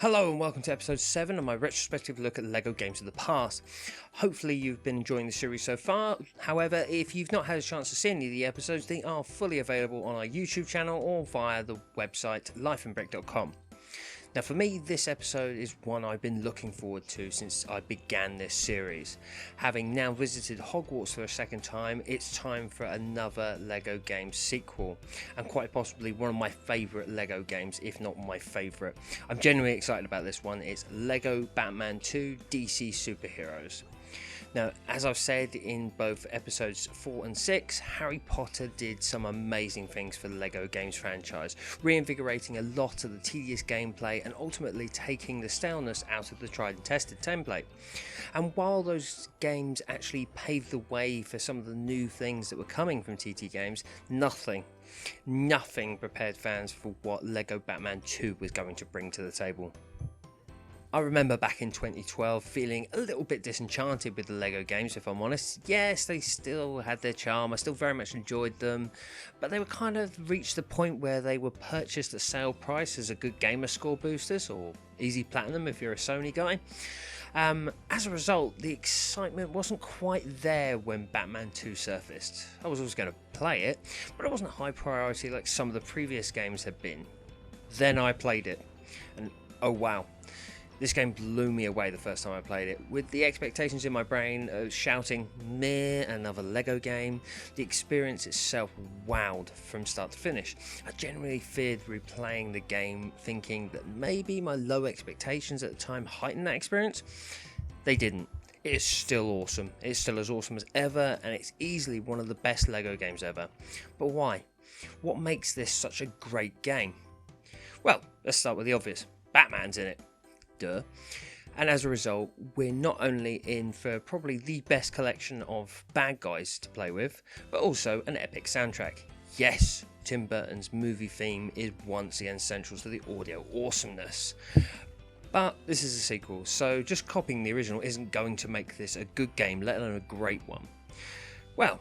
Hello and welcome to episode 7 of my retrospective look at LEGO games of the past. Hopefully you've been enjoying the series so far. However, if you've not had a chance to see any of the episodes, they are fully available on our YouTube channel or via the website lifeandbrick.com. Now for me, this episode is one I've been looking forward to since I began this series. Having now visited Hogwarts for a second time, it's time for another LEGO Games sequel, and quite possibly one of my favourite LEGO games, if not my favourite. I'm genuinely excited about this one. It's LEGO Batman 2 DC Superheroes. Now, as I've said in both episodes 4 and 6, Harry Potter did some amazing things for the LEGO Games franchise, reinvigorating a lot of the tedious gameplay and ultimately taking the staleness out of the tried and tested template. And while those games actually paved the way for some of the new things that were coming from TT Games, nothing prepared fans for what LEGO Batman 2 was going to bring to the table. I remember back in 2012 feeling a little bit disenchanted with the LEGO games, if I'm honest. Yes, they still had their charm, I still very much enjoyed them, but they were kind of reached the point where they were purchased at sale price as a good gamer score boosters, or easy platinum if you're a Sony guy. As a result, the excitement wasn't quite there when Batman 2 surfaced. I was always going to play it, but it wasn't a high priority like some of the previous games had been. Then I played it, and oh wow. This game blew me away the first time I played it. With the expectations in my brain shouting, meh, another LEGO game, the experience itself wowed from start to finish. I genuinely feared replaying the game thinking that maybe my low expectations at the time heightened that experience. They didn't. It is still awesome. It's still as awesome as ever, and it's easily one of the best LEGO games ever. But why? What makes this such a great game? Well, let's start with the obvious. Batman's in it. Duh. And as a result, we're not only in for probably the best collection of bad guys to play with, but also an epic soundtrack. Yes, Tim Burton's movie theme is once again central to the audio awesomeness. But this is a sequel, so just copying the original isn't going to make this a good game, let alone a great one. Well,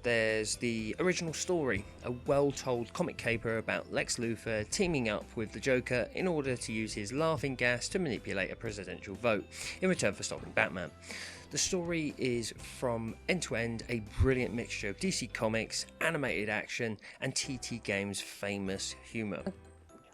there's the original story, a well-told comic caper about Lex Luthor teaming up with the Joker in order to use his laughing gas to manipulate a presidential vote in return for stopping Batman. The story is from end to end a brilliant mixture of DC Comics, animated action and TT Games' famous humour.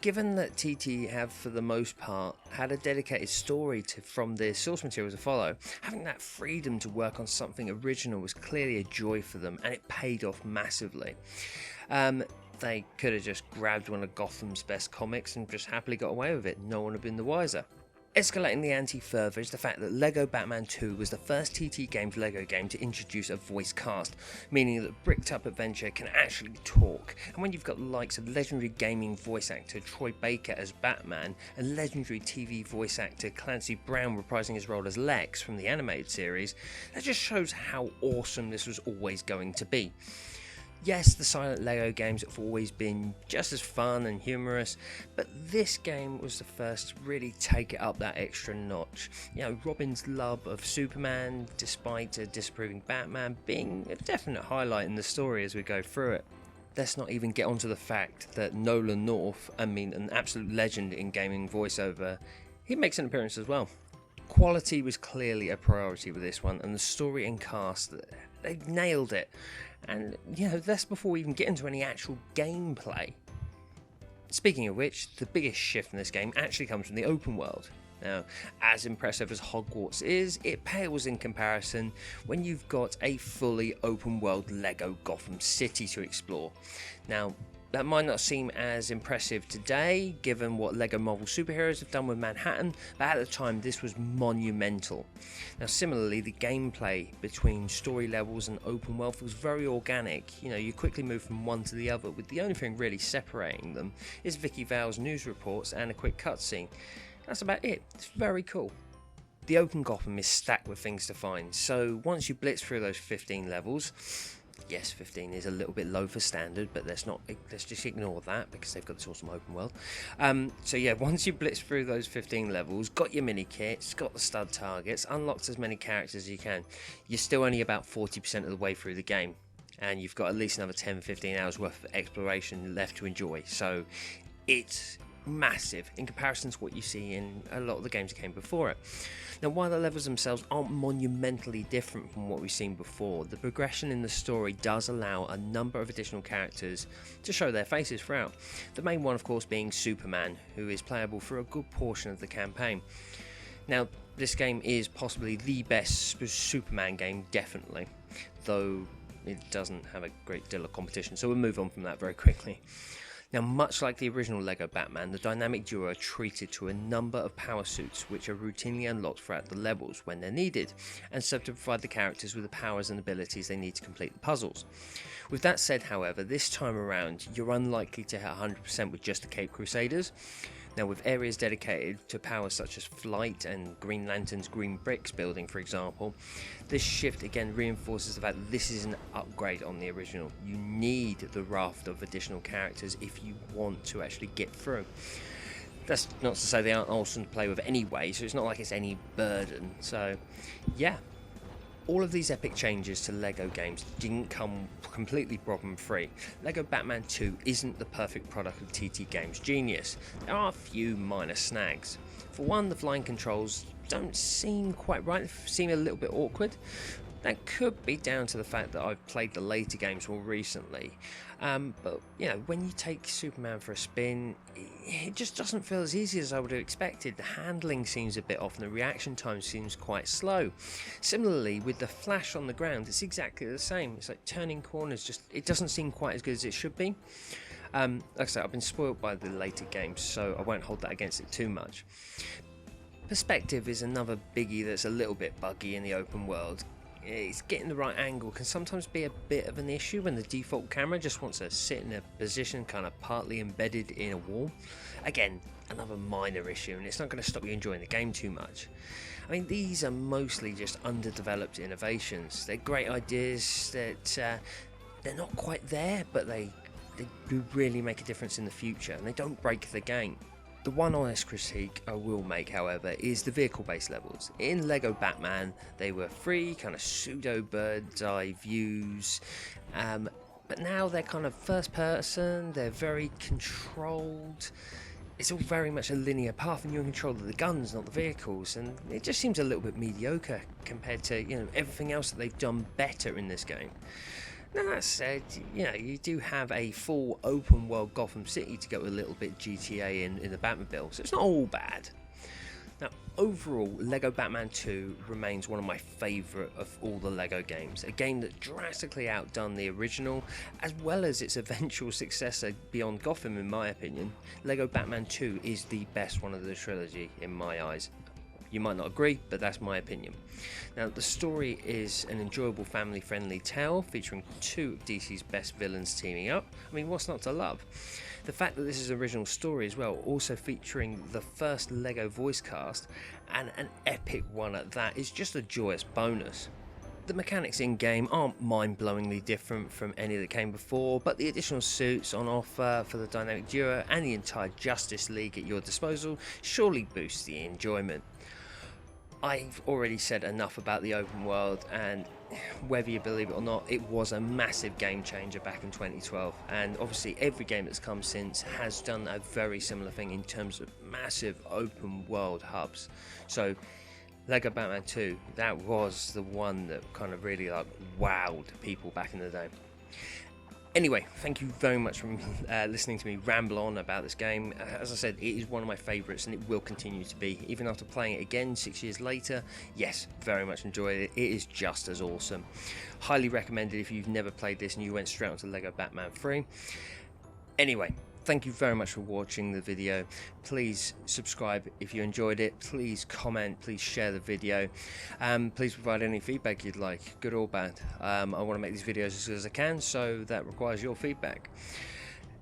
Given that TT have, for the most part, had a dedicated story from the source material to follow, having that freedom to work on something original was clearly a joy for them, and it paid off massively. They could have just grabbed one of Gotham's best comics and just happily got away with it, no one would have been the wiser. Escalating the ante further is the fact that LEGO Batman 2 was the first TT Games LEGO game to introduce a voice cast, meaning that Bricked Up Adventure can actually talk. And when you've got the likes of legendary gaming voice actor Troy Baker as Batman and legendary TV voice actor Clancy Brown reprising his role as Lex from the animated series, that just shows how awesome this was always going to be. Yes, the silent LEGO games have always been just as fun and humorous, but this game was the first to really take it up that extra notch. You know, Robin's love of Superman, despite a disapproving Batman, being a definite highlight in the story as we go through it. Let's not even get onto the fact that Nolan North, an absolute legend in gaming voiceover, he makes an appearance as well. Quality was clearly a priority with this one, and the story and cast, they nailed it. And, you know, that's before we even get into any actual gameplay. Speaking of which, the biggest shift in this game actually comes from the open world. Now, as impressive as Hogwarts is, it pales in comparison when you've got a fully open world LEGO Gotham City to explore. Now, that might not seem as impressive today, given what LEGO Marvel Superheroes have done with Manhattan, but at the time this was monumental. Now similarly, the gameplay between story levels and open world feels very organic. You know, you quickly move from one to the other, with the only thing really separating them is Vicky Vale's news reports and a quick cutscene. That's about it. It's very cool. The open Gotham is stacked with things to find, so once you blitz through those 15 levels, yes, 15 is a little bit low for standard, but let's just ignore that because they've got this awesome open world. So yeah, once you blitz through those 15 levels, got your mini kits, got the stud targets, unlocked as many characters as you can, you're still only about 40% of the way through the game, and you've got at least another 10-15 hours worth of exploration left to enjoy. So it's massive in comparison to what you see in a lot of the games that came before it. Now, while the levels themselves aren't monumentally different from what we've seen before, the progression in the story does allow a number of additional characters to show their faces throughout. The main one, of course, being Superman, who is playable for a good portion of the campaign. Now, this game is possibly the best Superman game, definitely, though it doesn't have a great deal of competition, so we'll move on from that very quickly. Now, much like the original LEGO Batman, the dynamic duo are treated to a number of power suits which are routinely unlocked throughout the levels when they're needed, and serve to provide the characters with the powers and abilities they need to complete the puzzles. With that said, however, this time around you're unlikely to hit 100% with just the Cape Crusaders. Now, with areas dedicated to powers such as flight and Green Lantern's green bricks building, for example, this shift again reinforces the fact that this is an upgrade on the original. You need the raft of additional characters if you want to actually get through. That's not to say they aren't awesome to play with anyway, so it's not like it's any burden. So, yeah. All of these epic changes to LEGO games didn't come completely problem free. LEGO Batman 2 isn't the perfect product of TT Games' genius. There are a few minor snags. For one, the flying controls don't seem quite right, they seem a little bit awkward. That could be down to the fact that I've played the later games more recently. But you know, when you take Superman for a spin, it just doesn't feel as easy as I would have expected. The handling seems a bit off and the reaction time seems quite slow. Similarly, with the Flash on the ground, it's exactly the same. It's like turning corners, it doesn't seem quite as good as it should be. Like I said, I've been spoiled by the later games, so I won't hold that against it too much. Perspective is another biggie that's a little bit buggy in the open world. It's getting the right angle can sometimes be a bit of an issue when the default camera just wants to sit in a position kind of partly embedded in a wall. Again, another minor issue, and it's not going to stop you enjoying the game too much. I mean, these are mostly just underdeveloped innovations. They're great ideas that they're not quite there, but they do really make a difference in the future, and they don't break the game. The one honest critique I will make, however, is the vehicle-based levels. In LEGO Batman, they were free, kind of pseudo bird's eye views, but now they're kind of first person, they're very controlled. It's all very much a linear path and you're in control of the guns, not the vehicles, and it just seems a little bit mediocre compared to, you know, everything else that they've done better in this game. Now, that said, you know, you do have a full open world Gotham City to go a little bit GTA in the Batmobile, so it's not all bad. Now, overall, LEGO Batman 2 remains one of my favourite of all the LEGO games, a game that drastically outdone the original, as well as its eventual successor Beyond Gotham in my opinion. LEGO Batman 2 is the best one of the trilogy in my eyes. You might not agree, but that's my opinion. Now, the story is an enjoyable family-friendly tale featuring two of DC's best villains teaming up. I mean, what's not to love? The fact that this is an original story as well, also featuring the first LEGO voice cast, and an epic one at that, is just a joyous bonus. The mechanics in-game aren't mind-blowingly different from any that came before, but the additional suits on offer for the dynamic duo and the entire Justice League at your disposal surely boosts the enjoyment. I've already said enough about the open world, and whether you believe it or not, it was a massive game changer back in 2012, and obviously every game that's come since has done a very similar thing in terms of massive open world hubs. So LEGO Batman 2, that was the one that kind of really like wowed people back in the day. Anyway, thank you very much for listening to me ramble on about this game. As I said, it is one of my favourites and it will continue to be. Even after playing it again 6 years later, yes, very much enjoyed it. It is just as awesome. Highly recommended if you've never played this and you went straight onto LEGO Batman 3. Anyway, thank you very much for watching the video. Please subscribe if you enjoyed it. Please comment, please share the video. Please provide any feedback you'd like, good or bad. I want to make these videos as good as I can, so that requires your feedback.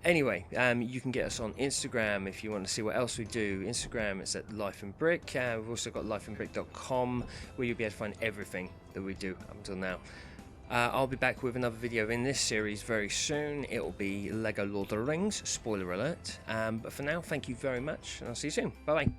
Anyway, you can get us on Instagram if you want to see what else we do. Instagram is at Life and Brick. We've also got lifeandbrick.com, where you'll be able to find everything that we do up until now. I'll be back with another video in this series very soon. It will be LEGO Lord of the Rings, spoiler alert. But for now, thank you very much, and I'll see you soon. Bye-bye.